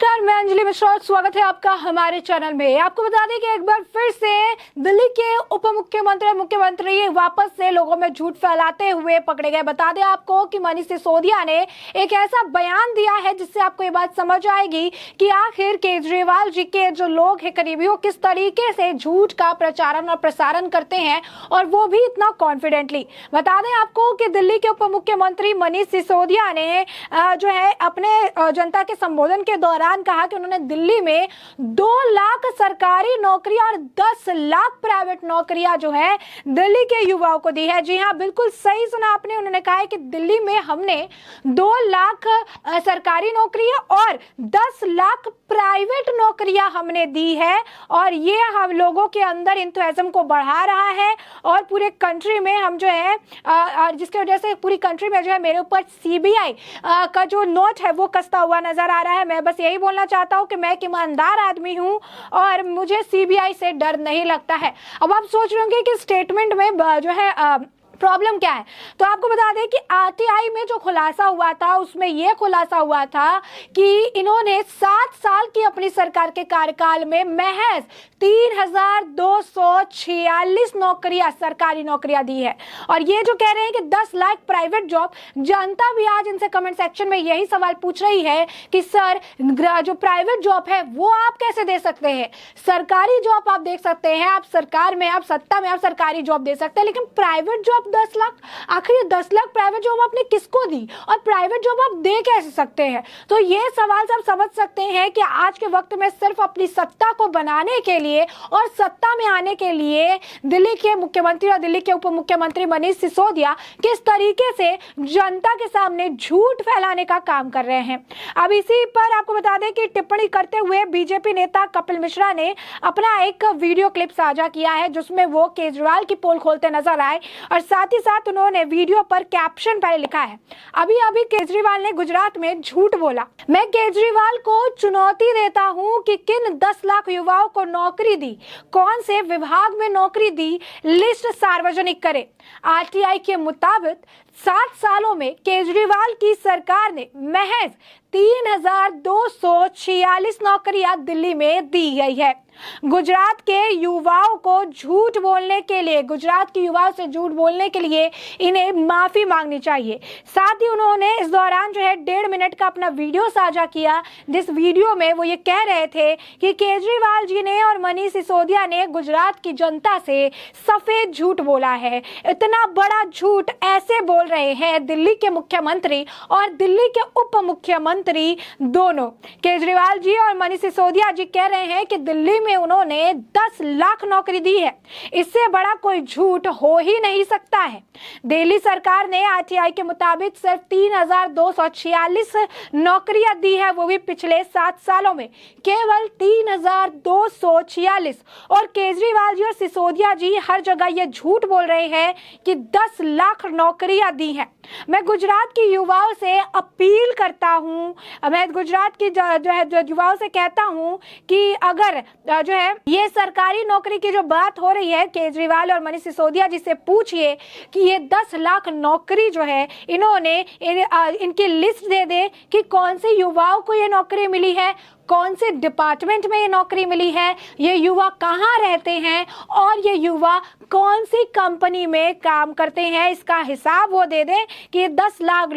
नमस्कार, मैं अंजलि मिश्रा और स्वागत है आपका हमारे चैनल में। आपको बता दें कि एक बार फिर से दिल्ली के उप मुख्यमंत्री और मुख्यमंत्री वापस से लोगों में झूठ फैलाते हुए पकड़े गए। बता दें आपको कि मनीष सिसोदिया ने एक ऐसा बयान दिया है जिससे आपको ये बात समझ आएगी कि आखिर केजरीवाल जी के जो लोग हैं करीबी, वो किस तरीके से झूठ का प्रचारण और प्रसारण करते हैं, और वो भी इतना कॉन्फिडेंटली। बता दें आपको कि दिल्ली के उप मुख्यमंत्री मनीष सिसोदिया ने जो है अपने जनता के संबोधन के दौरान कहा कि उन्होंने दिल्ली में 2 लाख सरकारी नौकरी और 10 लाख प्राइवेट नौकरियां जो है दिल्ली के युवाओं को दी है। जी हाँ, बिल्कुल सही सुना आपने। उन्होंने कहा है कि दिल्ली में हमने 2 लाख सरकारी नौकरियां और 10 लाख प्राइवेट नौकरियां हमने दी है, और ये हम लोगों के अंदर इंथुजियाज्म को बढ़ा रहा है। और पूरे कंट्री में हम जो है जिसकी वजह से पूरी कंट्री में जो है मेरे ऊपर सीबीआई का जो नोट है वो कसता हुआ नजर आ रहा है। मैं बस यही बोलना चाहता हूं कि मैं एक ईमानदार आदमी हूं और मुझे सीबीआई से डर नहीं लगता है। अब आप सोच रहे होंगे कि स्टेटमेंट में जो है प्रॉब्लम क्या है, तो आपको बता दें कि आरटीआई में जो खुलासा हुआ था उसमें यह खुलासा हुआ था कि इन्होंने 7 साल की अपनी सरकार के कार्यकाल में महज 3246 नौकरियां, सरकारी नौकरियां दी है। और ये जो कह रहे हैं कि 10 लाख प्राइवेट जॉब, जनता भी आज इनसे कमेंट सेक्शन में यही सवाल पूछ रही है कि सर जो प्राइवेट जॉब है वो आप कैसे दे सकते हैं। सरकारी जॉब आप देख सकते हैं, आप सरकार में, आप सत्ता में, आप सरकारी जॉब दे सकते हैं, लेकिन प्राइवेट जॉब 10 लाख, आखिर ये 10 लाख प्राइवेट जॉब आपने किसको दी और प्राइवेट जॉब आप दे कैसे सकते हैं। तो ये सवाल से आप समझ सकते हैं कि आज के वक्त में सिर्फ अपनी सत्ता को बनाने के लिए और सत्ता में आने के लिए दिल्ली के मुख्यमंत्री और दिल्ली के उप मुख्यमंत्री मनीष सिसोदिया किस तरीके से जनता के सामने झूठ फैलाने का काम कर रहे हैं। अब इसी पर आपको बता दें कि टिप्पणी करते हुए बीजेपी नेता कपिल मिश्रा ने अपना एक वीडियो क्लिप साझा किया है जिसमें वो केजरीवाल की पोल खोलते नजर आए, और साथ ही साथ उन्होंने वीडियो पर कैप्शन पहले लिखा है, अभी अभी केजरीवाल ने गुजरात में झूठ बोला। मैं केजरीवाल को चुनौती देता हूं कि किन 10 लाख युवाओं को नौकरी दी, कौन से विभाग में नौकरी दी, लिस्ट सार्वजनिक करे। आरटीआई के मुताबिक 7 सालों में केजरीवाल की सरकार ने महज 3246 नौकरियां दिल्ली में दी गई है। गुजरात के युवाओं को झूठ बोलने के लिए, गुजरात के युवाओं से झूठ बोलने के लिए इन्हें माफी मांगनी चाहिए। साथ ही उन्होंने इस दौरान जो है 1.5 मिनट का अपना वीडियो साझा किया, जिस वीडियो में वो ये कह रहे थे कि केजरीवाल जी ने और मनीष सिसोदिया ने गुजरात की जनता से सफेद झूठ बोला है। इतना बड़ा झूठ ऐसे बोल रहे हैं दिल्ली के मुख्यमंत्री और दिल्ली के उप मुख्यमंत्री दोनों। केजरीवाल जी और मनीष सिसोदिया जी कह रहे हैं कि दिल्ली में उन्होंने 10 लाख नौकरी दी है। इससे बड़ा कोई झूठ हो ही नहीं सकता है। दिल्ली सरकार ने आरटीआई के मुताबिक सिर्फ 3246 नौकरियां दी है, वो भी पिछले 7 सालों में केवल 3246। और केजरीवाल जी और सिसोदिया जी हर जगह ये झूठ बोल रहे हैं कि 10 लाख नौकरियां दी है। मैं गुजरात की युवाओं से अपील करता हूं, मैं गुजरात की जो है युवाओं से कहता हूं कि अगर जो है ये सरकारी नौकरी की जो बात हो रही है, केजरीवाल और मनीष सिसोदिया जी से पूछिए कि ये 10 लाख नौकरी जो है इन्होंने इनकी लिस्ट दे दे कि कौन से युवाओं को ये नौकरी मिली है, कौन से डिपार्टमेंट में ये नौकरी मिली है, ये युवा कहाँ रहते हैं और ये युवा कौन सी कंपनी में काम करते हैं। इसका हिसाब वो दे दें कि 10 लाख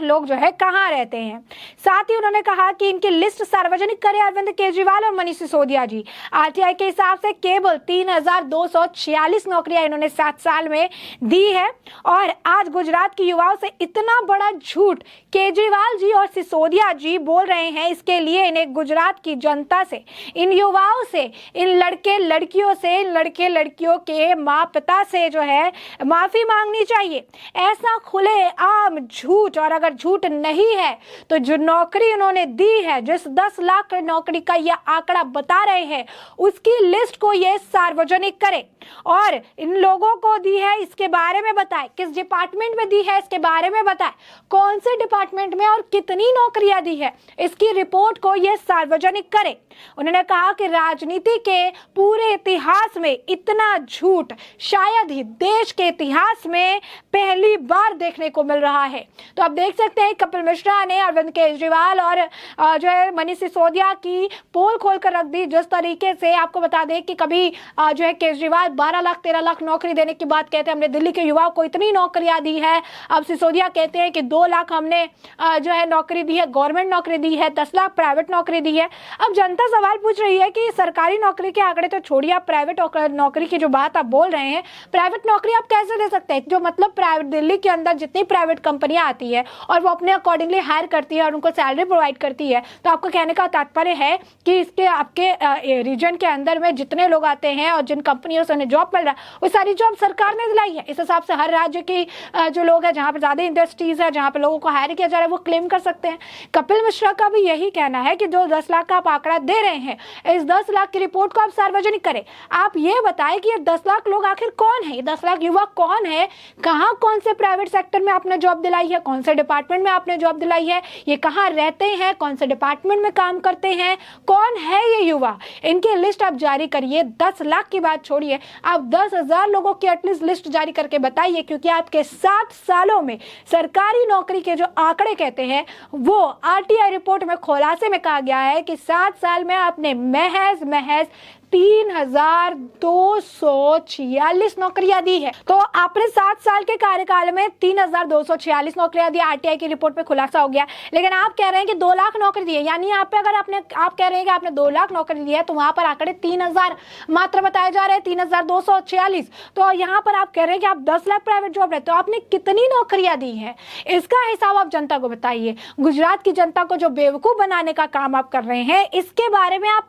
लोग जो है कहाँ रहते हैं। साथ ही उन्होंने कहा कि इनकी लिस्ट सार्वजनिक करें अरविंद केजरीवाल और मनीष सिसोदिया जी। आरटीआई के हिसाब से केवल 3246 नौकरियां इन्होंने 7 साल में दी है। और आज गुजरात की युवाओं से इतना बड़ा झूठ केजरीवाल जी और सिसोदिया जी बोल रहे हैं, इसके लिए इन्हें गुजरात की जनता से, इन युवाओं से, इन लड़के लड़कियों से, इन लड़के लड़कियों के माँ पिता से जो है माफी मांगनी चाहिए। ऐसा खुले आम झूठ, और अगर झूठ नहीं है तो जो नौकरी उन्होंने दी है, जिस 10 लाख नौकरी का यह आंकड़ा बता रहे हैं, उसकी लिस्ट को ये सार्वजनिक करें और इन लोगों को दी है इसके बारे में बताएं, किस डिपार्टमेंट में दी है इसके बारे में बताएं, कौन से डिपार्टमेंट में और कितनी नौकरियां दी है, इसकी रिपोर्ट को ये सार्वजनिक करे। उन्होंने कहा कि राजनीति के पूरे इतिहास में इतना झूठ शायद ही देश के इतिहास में पहली बार देखने को मिल रहा है। तो आप देख सकते हैं कपिल मिश्रा ने अरविंद केजरीवाल और जो है मनीष सिसोदिया की पोल खोल कर रख दी। जिस तरीके से आपको बता दें कि कभी जो है केजरीवाल 12 लाख 13 लाख नौकरी देने की बात कहते हैं, हमने दिल्ली के युवाओं को इतनी नौकरियां दी है। अब सिसोदिया कहते हैं कि 2 लाख हमने जो है नौकरी दी है, गवर्नमेंट नौकरी दी है, 10 लाख प्राइवेट नौकरी दी है। अब जनता सवाल पूछ रही है कि सरकारी नौकरी के आंकड़े तो छोड़िए, आप प्राइवेट नौकरी की जो बात आप बोल रहे हैं, प्राइवेट नौकरी आप कैसे दे सकते हैं? जो मतलब प्राइवेट दिल्ली के अंदर जितनी प्राइवेट कंपनियां आती है और वो अपने अकॉर्डिंगली हायर करती है और उनको सैलरी प्रोवाइड करती है, तो आपको कहने का तात्पर्य है कि इसके आपके रीजन के अंदर में जितने लोग आते हैं और जिन कंपनियों से उन्हें जॉब मिल रहा है वो सारी जॉब सरकार ने दिलाई है। इस हिसाब से हर राज्य की जो लोग हैं, जहां पर ज्यादा इंडस्ट्रीज है, जहां पर लोगों को हायर किया जा रहा है, वो क्लेम कर सकते हैं। कपिल मिश्रा का भी यही कहना है कि जो 10 लाख का आप आंकड़ा दे रहे हैं, इस 10 लाख की रिपोर्ट को आप सार्वजनिक करें। आप ये बताएं कि ये 10 लाख लोग आखिर कौन है, 10 लाख युवा कौन है, कहां कौन से प्राइवेट सेक्टर में आपने जॉब दिलाई है, कौन से डिपार्टमेंट में आपने जॉब दिलाई है, ये कहां रहते हैं, कौन से डिपार्टमेंट में काम करते हैं, कौन है ये युवा, इनकी लिस्ट आप जारी करिए। 10 लाख की बात छोड़िए, आप 10,000 लोगों की एटलीस्ट लिस्ट जारी करके बताइए, क्योंकि आपके 7 सालों में सरकारी नौकरी के जो आंकड़े कहते हैं वो आरटीआई रिपोर्ट में खुलासे में कहा गया है कि 7 साल में आपने महज 3,246 नौकरियां दी है। तो आपने 7 साल के कार्यकाल में 3,246 नौकरियां दी, आरटीआई की रिपोर्ट पे खुलासा हो गया। लेकिन आप कह रहे हैं कि 2 लाख नौकरी दी है, यानी यहाँ पे अगर आप कह रहे हैं कि आपने 2 लाख नौकरी दी है तो वहां पर आंकड़े 3,000 मात्र बताए जा रहे हैं, 3,246। तो यहाँ पर आप कह रहे हैं कि आप 10 लाख प्राइवेट जॉब रहे, तो आपने कितनी नौकरियां दी है, इसका हिसाब आप जनता को बताइए। गुजरात की जनता को जो बेवकूफ बनाने का काम आप कर रहे हैं, इसके बारे में आप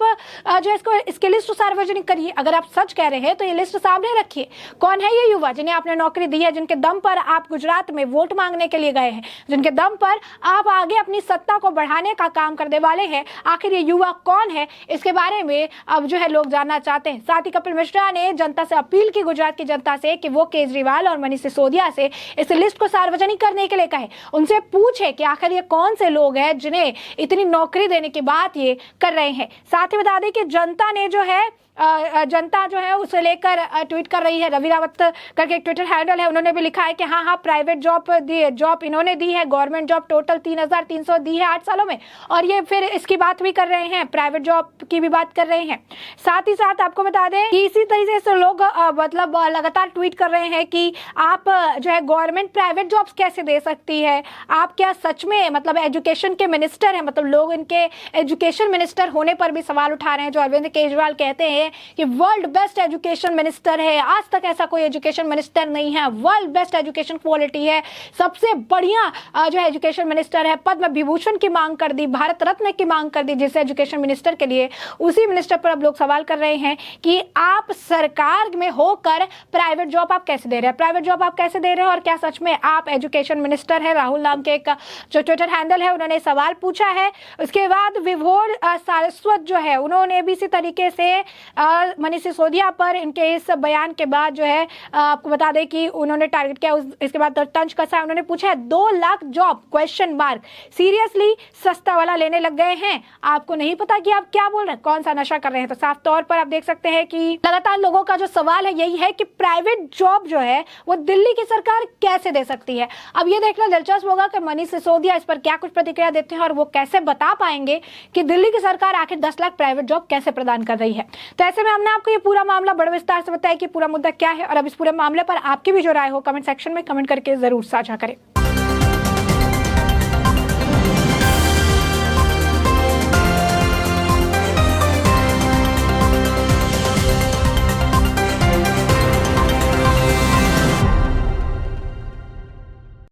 जो इसके लिस्ट सार्वजनिक करिए। अगर आप सच कह रहे हैं तो ये लिस्ट सामने रखिए। कौन है ये युवा जिन्हें आपने नौकरी दी है, जिनके दम पर आप गुजरात में वोट मांगने के लिए गए हैं, जिनके दम पर आप आगे अपनी सत्ता को बढ़ाने का काम करने वाले हैं? आखिर ये युवा कौन है, इसके बारे में अब जो है लोग जानना चाहते हैं। साथ ही कपिल मिश्रा ने जनता से अपील की, गुजरात की जनता से, कि वो केजरीवाल और मनीष सिसोदिया से इस लिस्ट को सार्वजनिक करने के लिए कहे, उनसे पूछे कि आखिर ये कौन से लोग हैं जिन्हें इतनी नौकरी देने की बात ये कर रहे हैं। साथ ही बता दें कि जनता ने जो है जनता जो है उसे लेकर ट्वीट कर रही है। रवि रावत करके एक ट्विटर हैंडल है, उन्होंने भी लिखा है कि हाँ प्राइवेट जॉब इन्होंने दी है, गवर्नमेंट जॉब टोटल 3,300 दी है 8 सालों में। और ये फिर इसकी बात भी कर रहे हैं, प्राइवेट जॉब की भी बात कर रहे हैं। साथ ही साथ आपको बता दें कि इसी तरीके से लोग मतलब लगातार ट्वीट कर रहे हैं कि आप जो है गवर्नमेंट प्राइवेट जॉब्स कैसे दे सकती है, आप क्या सच में मतलब एजुकेशन के मिनिस्टर हैं? मतलब लोग इनके एजुकेशन मिनिस्टर होने पर भी सवाल उठा रहे हैं। जो अरविंद केजरीवाल कहते हैं कि वर्ल्ड बेस्ट एजुकेशन मिनिस्टर है, आज तक ऐसा कोई एजुकेशन मिनिस्टर नहीं है, वर्ल्ड बेस्ट एजुकेशन क्वालिटी है, सबसे बढ़िया जो एजुकेशन मिनिस्टर है, पद्म विभूषण की मांग कर दी, भारत रत्न की मांग कर दी जिस एजुकेशन मिनिस्टर के लिए। उसी मिनिस्टर पर अब लोग सवाल कर रहे हैं कि आप सरकार में होकर प्राइवेट जॉब आप कैसे दे रहे हैं, प्राइवेट जॉब आप कैसे दे रहे हैं, और क्या सच में आप एजुकेशन मिनिस्टर है? राहुल नाम के एक जो ट्विटर हैंडल है उन्होंने सवाल पूछा है। उसके बाद विभोर सारस्वत जो है उन्होंने भी इसी तरीके से मनीष सिसोदिया पर इनके इस बयान के बाद जो है आपको बता दें कि उन्होंने टारगेट किया। इसके बाद तंज कसा, उन्होंने पूछा है 2 lakh job question mark, seriously सस्ता वाला लेने लग गए हैं? आपको नहीं पता कि आप क्या बोल रहे हैं, कौन सा नशा कर रहे हैं? तो साफ तौर पर आप देख सकते हैं कि लगातार लोगों का जो सवाल है यही है कि प्राइवेट जॉब जो है वो दिल्ली की सरकार कैसे दे सकती है। अब ये देखना दिलचस्प होगा कि मनीष सिसोदिया इस पर क्या कुछ प्रतिक्रिया देते हैं और वो कैसे बता पाएंगे कि दिल्ली की सरकार आखिर 10 लाख प्राइवेट जॉब कैसे प्रदान कर रही है। तो ऐसे में हमने आपको ये पूरा मामला बड़े विस्तार से बताया कि पूरा मुद्दा क्या है, और अब इस पूरे मामले पर आपकी भी जो राय हो कमेंट सेक्शन में कमेंट करके जरूर साझा करें।